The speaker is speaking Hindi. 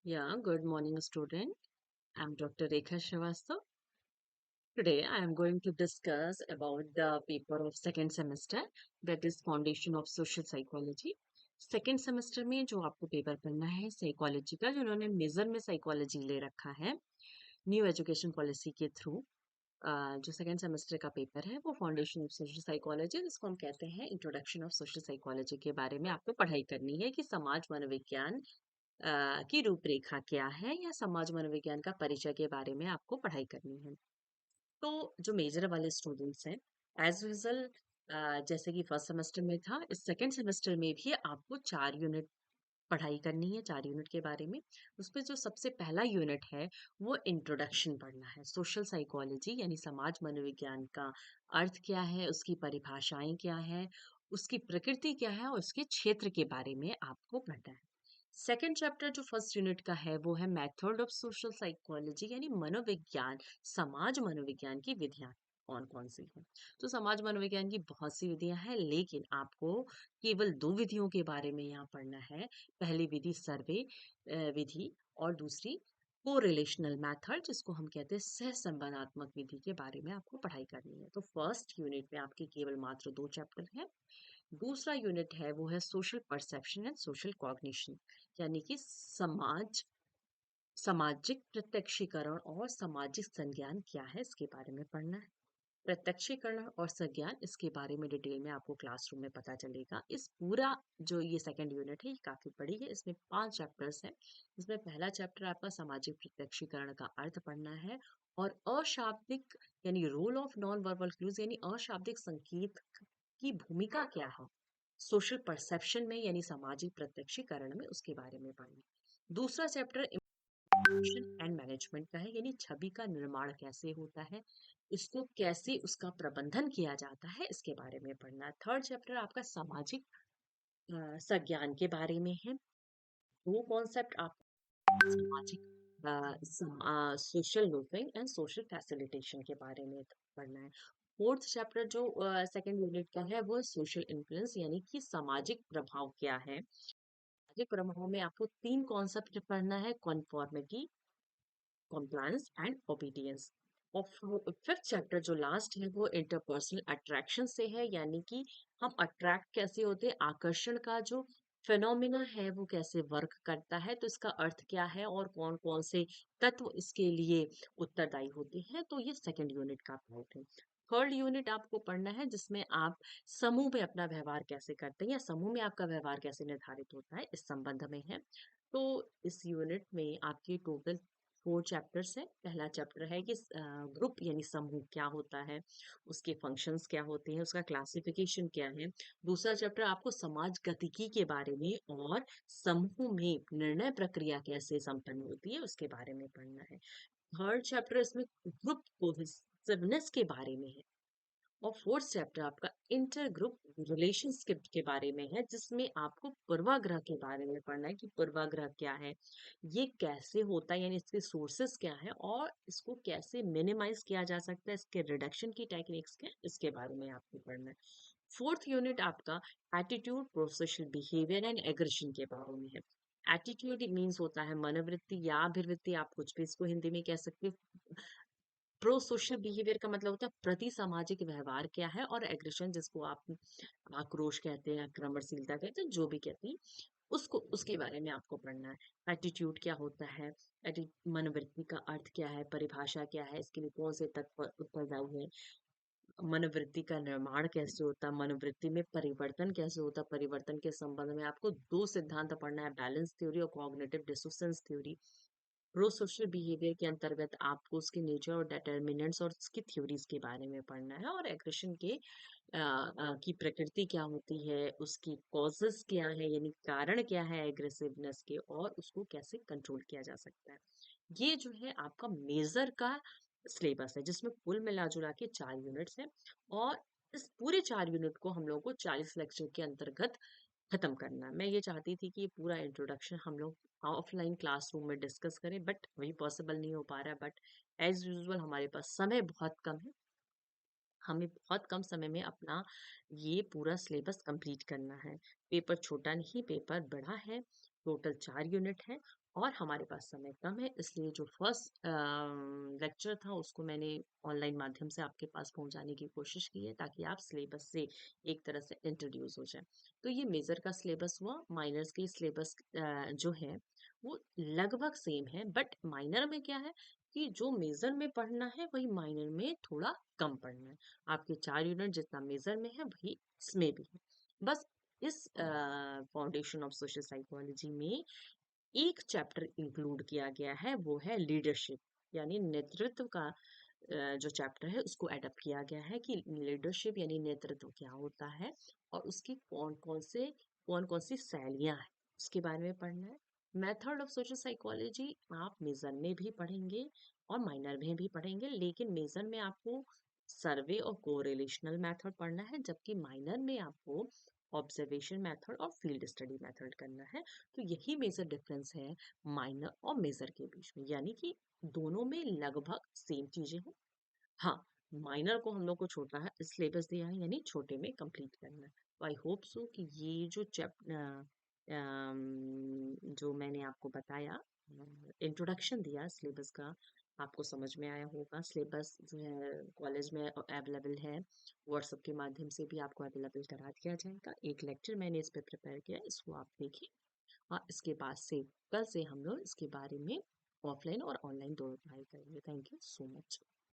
Yeah, good morning, student. I'm Dr. Rekha Srivastav. Today, I am going to discuss about the paper of second semester, that is Foundation of Social Psychology. Second semester में जो आपको पेपर पढ़ना है साइकोलॉजी का, जिन्होंने मेजर में साइकोलॉजी ले रखा है न्यू एजुकेशन पॉलिसी के थ्रू, जो सेकेंड सेमेस्टर का पेपर है वो फाउंडेशन ऑफ सोशल साइकोलॉजी, जिसको हम कहते हैं इंट्रोडक्शन ऑफ सोशल साइकोलॉजी के बारे में आपको पढ़ाई करनी है कि समाज मनोविज्ञान की रूपरेखा क्या है या समाज मनोविज्ञान का परिचय के बारे में आपको पढ़ाई करनी है। तो जो मेजर वाले स्टूडेंट्स हैं, एज यूजल, जैसे कि फर्स्ट सेमेस्टर में था, इस सेकेंड सेमेस्टर में भी आपको 4 यूनिट पढ़ाई करनी है, 4 यूनिट के बारे में। उसमें जो सबसे पहला यूनिट है वो इंट्रोडक्शन पढ़ना है। सोशल साइकोलॉजी यानी समाज मनोविज्ञान का अर्थ क्या है, उसकी परिभाषाएं क्या है, उसकी प्रकृति क्या है और उसके क्षेत्र के बारे में आपको पढ़ना है। सेकेंड चैप्टर जो फर्स्ट यूनिट का है वो है मेथड ऑफ सोशल साइकोलॉजी यानी मनोविज्ञान, समाज मनोविज्ञान की विधियां कौन कौन सी है। तो समाज मनोविज्ञान की बहुत सी विधियां हैं, लेकिन आपको केवल 2 विधियों के बारे में यहाँ पढ़ना है। पहली विधि सर्वे विधि और दूसरी को रिलेशनल मैथड, जिसको हम कहते हैं सहसंबंधात्मक विधि के बारे में आपको पढ़ाई करनी है। तो फर्स्ट यूनिट में आपके केवल मात्र 2 चैप्टर हैं। दूसरा यूनिट है वो है social perception and social cognition, यानी कि सामाजिक प्रत्यक्षीकरण और सामाजिक संज्ञान क्या है, इसके बारे में पढ़ना है। प्रत्यक्षीकरण और संज्ञान, इसके बारे में डिटेल में आपको क्लासरूम में पता चलेगा। इस पूरा जो ये सेकंड यूनिट है ये काफी बड़ी है, इसमें 5 चैप्टर्स हैं। इसमें पहला चैप्टर आपका सामाजिक प्रत्यक्षीकरण का अर्थ पढ़ना है और अशाब्दिक यानी role of non verbal clues यानी अशाब्दिक संकेत की भूमिका क्या है सोशल परसेप्शन में यानी सामाजिक प्रत्यक्षीकरण में, उसके बारे में पढ़ना है। दूसरा चैप्टर इमोशन एंड मैनेजमेंट का है, यानी छवि का निर्माण कैसे होता है, इसको कैसे उसका प्रबंधन किया जाता है, इसके बारे में पढ़ना है। थर्ड चैप्टर आपका सामाजिक संज्ञान के बारे में है। वो कॉन्सेप्ट आप सामाजिक social looping and social facilitation के बारे में पढ़ना है। फोर्थ चैप्टर जो सेकंड यूनिट का है वो सोशल इन्फ्लुएंस यानी कि सामाजिक प्रभाव क्या है। सामाजिक प्रभाव में आपको 3 कॉन्सेप्ट पढ़ना है, कॉन्फॉर्मिटी, कॉम्प्लायंस एंड ओबीडियंस। और फिफ्थ चैप्टर जो लास्ट है वो इंटरपर्सनल अट्रैक्शन से है, यानी कि हम अट्रैक्ट कैसे होते हैं, आकर्षण का जो फिनोमिना है वो कैसे वर्क करता है, तो इसका अर्थ क्या है और कौन कौन से तत्व इसके लिए उत्तरदायी होते हैं। तो ये सेकंड यूनिट का पार्ट है। थर्ड यूनिट आपको पढ़ना है जिसमें आप समूह में अपना व्यवहार कैसे करते हैं या समूह में आपका व्यवहार कैसे निर्धारित होता है, इस संबंध में है। तो इस यूनिट में आपके टोटल 4 चैप्टर्स है। पहला चैप्टर है कि ग्रुप यानी समूह क्या होता है, उसके फंक्शंस क्या होते हैं, उसका क्लासिफिकेशन क्या है। दूसरा चैप्टर आपको समाज गतिकी के बारे में और समूह में निर्णय प्रक्रिया कैसे संपन्न होती है उसके बारे में पढ़ना है। थर्ड चैप्टर इसमें ग्रुप कोहेसिवनेस के बारे में है। और फोर्थ चैप्टर आपका इंटर ग्रुप रिलेशनशिप के बारे में है, जिसमें आपको पूर्वाग्रह के बारे में पढ़ना है कि पूर्वाग्रह क्या है, ये कैसे होता है, यानी इसके सोर्सेस क्या है और इसको कैसे मिनिमाइज किया जा सकता है, इसके रिडक्शन की टेक्निक्स क्या, इसके बारे में आपको पढ़ना है। फोर्थ यूनिट आपका एटीट्यूड, प्रोसोशल बिहेवियर एंड एग्रेशन के बारे में है। एटीट्यूड मीन्स होता है मनोवृत्ति या अभिवृत्ति, आप कुछ भी इसको हिंदी में कह सकते हो। प्रो सोशल बिहेवियर का मतलब होता है प्रति सामाजिक व्यवहार क्या है, और एग्रेशन जिसको आप आक्रोश कहते हैं, आक्रमणशीलता कहते हैं, जो भी कहते हैं, उसको उसके बारे में आपको पढ़ना है। एटीट्यूड क्या होता है, मनोवृत्ति का अर्थ क्या है, परिभाषा क्या है, इसके लिए कौन से तत्व उत्तरदायी है, मनोवृत्ति का निर्माण कैसे होता है, मनोवृत्ति में परिवर्तन कैसे होता है, परिवर्तन के संबंध में आपको 2 सिद्धांत पढ़ना है, बैलेंस थ्योरी और cognitive dissonance theory. Pro social behaviour के अंतर्गत आपको उसके नेचर और डिटर्मिनेंट्स और उसकी थ्योरीज के बारे में पढ़ना है। और एग्रेशन के की प्रकृति क्या होती है, उसकी कॉजेस क्या है यानी कारण क्या है एग्रेसिवनेस के, और उसको कैसे कंट्रोल किया जा सकता है। ये जो है आपका मेजर का सिलेबस है, जिसमें कुल मिला जुला के 4 यूनिट्स हैं। और इस पूरे 4 यूनिट को हम लोग को 40 लेक्चर के अंतर्गत खत्म करना है। मैं ये चाहती थी कि ये पूरा इंट्रोडक्शन हम लोग ऑफलाइन क्लासरूम में डिस्कस करें, बट वही पॉसिबल नहीं हो पा रहा है। बट एज यूजुअल हमारे पास समय बहुत कम है, हमें बहुत कम समय में अपना ये पूरा सिलेबस कंप्लीट करना है। पेपर छोटा नहीं, पेपर बड़ा है। टोटल 4 यूनिट है और हमारे पास समय कम है, इसलिए जो फर्स्ट लेक्चर था उसको मैंने ऑनलाइन माध्यम से आपके पास पहुंचाने की कोशिश की है, ताकि आप सिलेबस से एक तरह से इंट्रोड्यूस हो जाए। तो ये मेजर का सिलेबस हुआ। माइनर्स के सिलेबस जो है वो लगभग सेम है, बट माइनर में क्या है कि जो मेजर में पढ़ना है वही माइनर में थोड़ा कम पढ़ना है। आपके 4 यूनिट जितना मेजर में है वही इसमें भी है। बस इस फाउंडेशन ऑफ सोशल साइकोलॉजी में एक चैप्टर इंक्लूड किया गया है, वो है लीडरशिप, यानी नेतृत्व का जो चैप्टर है उसको एडप्ट किया गया है कि लीडरशिप यानी नेतृत्व क्या होता है, और उसकी कौन कौन सी शैलियां हैं उसके बारे में पढ़ना है। मेथड ऑफ सोशल साइकोलॉजी आप मेजर में भी पढ़ेंगे और माइनर में भी पढ़ेंगे, लेकिन मेजर में आपको सर्वे और कोरिलेशनल मेथड पढ़ना है, जबकि माइनर में आपको ऑब्जर्वेशन मेथड और फील्ड स्टडी मेथड करना है। तो यही मेजर डिफरेंस है माइनर और मेजर के बीच में, यानी कि दोनों में लगभग सेम चीजें हैं। हाँ, माइनर को हम लोग को छोटा है सिलेबस दिया है, यानी छोटे में कंप्लीट करना है। तो आई होप सो कि ये जो जो मैंने आपको बताया, इंट्रोडक्शन दिया सिलेबस का, आपको समझ में आया होगा। सिलेबस जो है कॉलेज में अवेलेबल है, व्हाट्सएप के माध्यम से भी आपको अवेलेबल करा दिया जाएगा। एक लेक्चर मैंने इस पे प्रिपेयर किया, इसको आप देखिए। हाँ, इसके बाद से कल से हम लोग इसके बारे में ऑफलाइन और ऑनलाइन दोनों पढ़ाई करेंगे। Thank you so much.